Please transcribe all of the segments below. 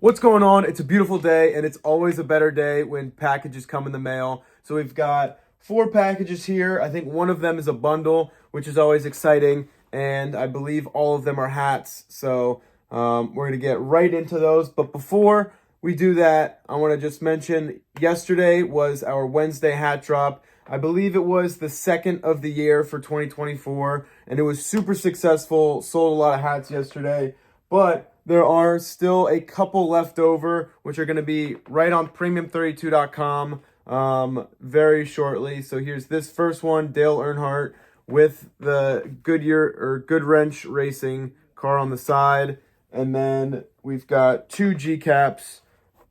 What's going on? It's a beautiful day, and it's always a better day when packages come in the mail. So we've got 4 packages here. I think one of them is a bundle, which is always exciting, and I believe all of them are hats. So we're going to get right into those. But before we do that, I want to just mention yesterday was our Wednesday hat drop. I believe it was the second of the year for 2024, and it was super successful. Sold a lot of hats yesterday, but there are still a couple left over, which are going to be right on premium32.com very shortly. So here's this first one, Dale Earnhardt with the Goodwrench Racing car on the side. And then we've got 2 G caps,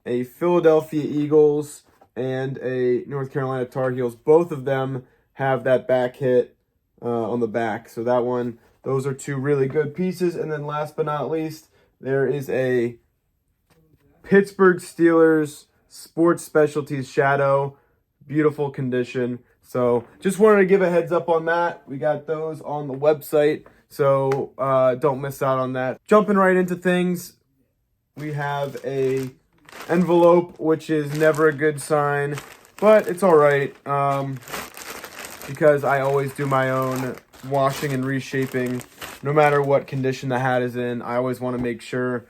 a Philadelphia Eagles and a North Carolina Tar Heels. Both of them have that back hit on the back. So that one, those are 2 really good pieces. And then last but not least, there is a Pittsburgh Steelers Sports Specialties Shadow. Beautiful condition. So just wanted to give a heads up on that. We got those on the website, so don't miss out on that. Jumping right into things, we have a envelope, which is never a good sign, but it's all right because I always do my own washing and reshaping. No matter what condition the hat is in, I always want to make sure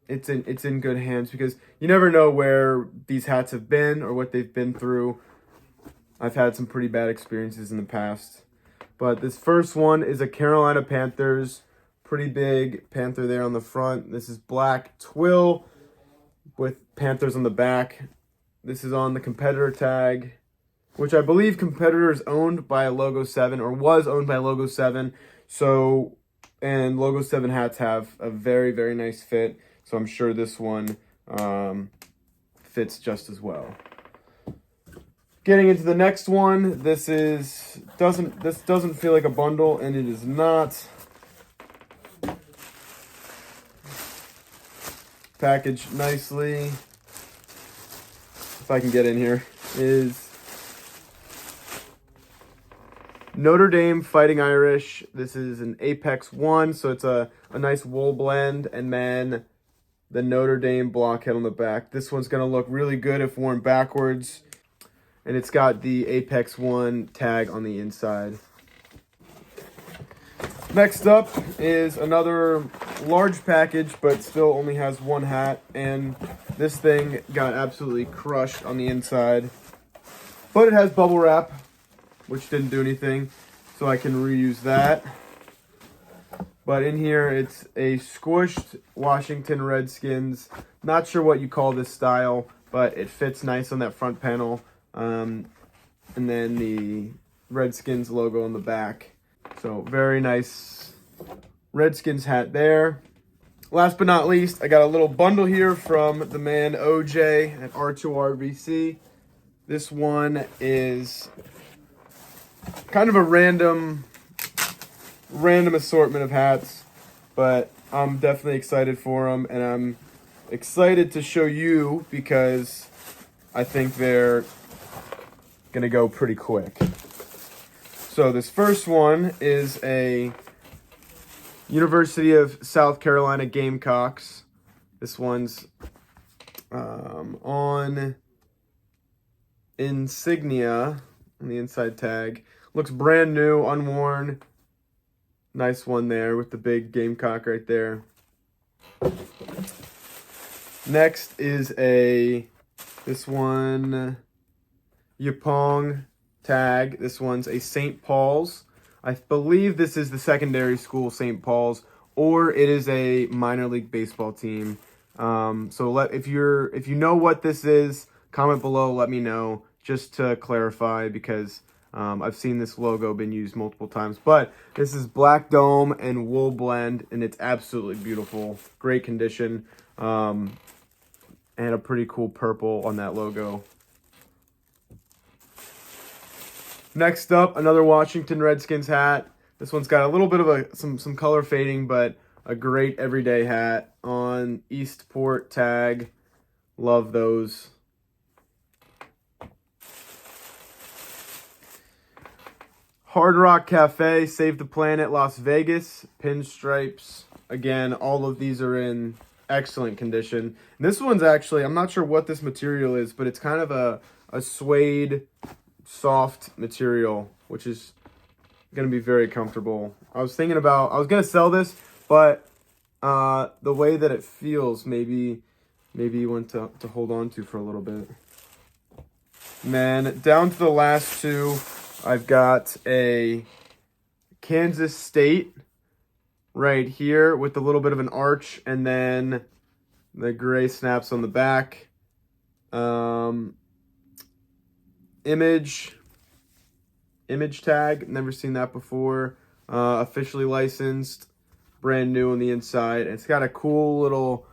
it's in good hands, because you never know where these hats have been or what they've been through. I've had some pretty bad experiences in the past. But this first one is a Carolina Panthers. Pretty big Panther there on the front. This is black twill with Panthers on the back. This is on the competitor tag, which I believe competitor is owned by Logo 7, or was owned by Logo 7. So, and Logo 7 hats have a very, very nice fit. So I'm sure this one fits just as well. Getting into the next one, this doesn't feel like a bundle, and it is not. Packaged nicely. If I can get in here, is Notre Dame Fighting Irish. This is an Apex 1, so it's a nice wool blend, and then the Notre Dame blockhead on the back. This one's going to look really good if worn backwards, and it's got the Apex 1 tag on the inside. Next up is another large package, but still only has 1 hat, and this thing got absolutely crushed on the inside. But it has bubble wrap, which didn't do anything, so I can reuse that. But in here, it's a squished Washington Redskins. Not sure what you call this style, but it fits nice on that front panel. And then the Redskins logo on the back. So very nice Redskins hat there. Last but not least, I got a little bundle here from the man OJ at R2RVC. This one is kind of a random assortment of hats, but I'm definitely excited for them, and I'm excited to show you because I think they're gonna go pretty quick. So this first one is a University of South Carolina Gamecocks. This one's on insignia on the inside tag. Looks brand new, unworn. Nice one there with the big Gamecock right there. Next is this one, Yapong tag. This one's a St. Paul's. I believe this is the secondary school St. Paul's, or it is a minor league baseball team. So if you know what this is, comment below, let me know, just to clarify, because I've seen this logo been used multiple times. But this is black dome and wool blend, and it's absolutely beautiful. Great condition, and a pretty cool purple on that logo. Next up, another Washington Redskins hat. This one's got a little bit of some color fading, but a great everyday hat on Eastport tag. Love those. Hard Rock Cafe, Save the Planet, Las Vegas, pinstripes. Again, all of these are in excellent condition. And this one's actually, I'm not sure what this material is, but it's kind of a suede, soft material, which is going to be very comfortable. I was going to sell this, but the way that it feels, maybe one to hold on to for a little bit. And then down to the last two, I've got a Kansas State right here with a little bit of an arch, and then the gray snaps on the back. Image tag, never seen that before. Officially licensed, brand new on the inside. And it's got a cool little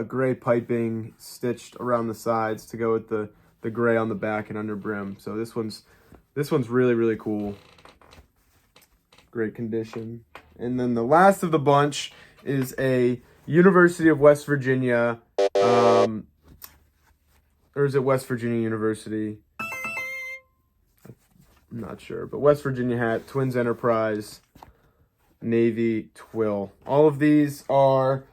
gray piping stitched around the sides to go with the gray on the back and under brim. So this one's really, really cool. Great condition. And then the last of the bunch is a University of West Virginia, or is it West Virginia University? I'm not sure, but West Virginia hat, Twins Enterprise, Navy twill. All of these are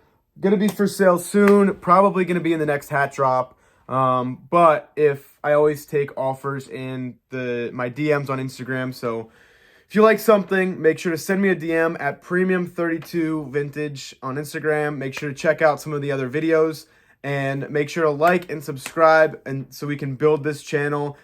going to be for sale soon, probably going to be in the next hat drop. But if I always take offers in my DMs on Instagram, so if you like something, make sure to send me a DM at Premium32 Vintage on Instagram. Make sure to check out some of the other videos, and make sure to like and subscribe, and so we can build this channel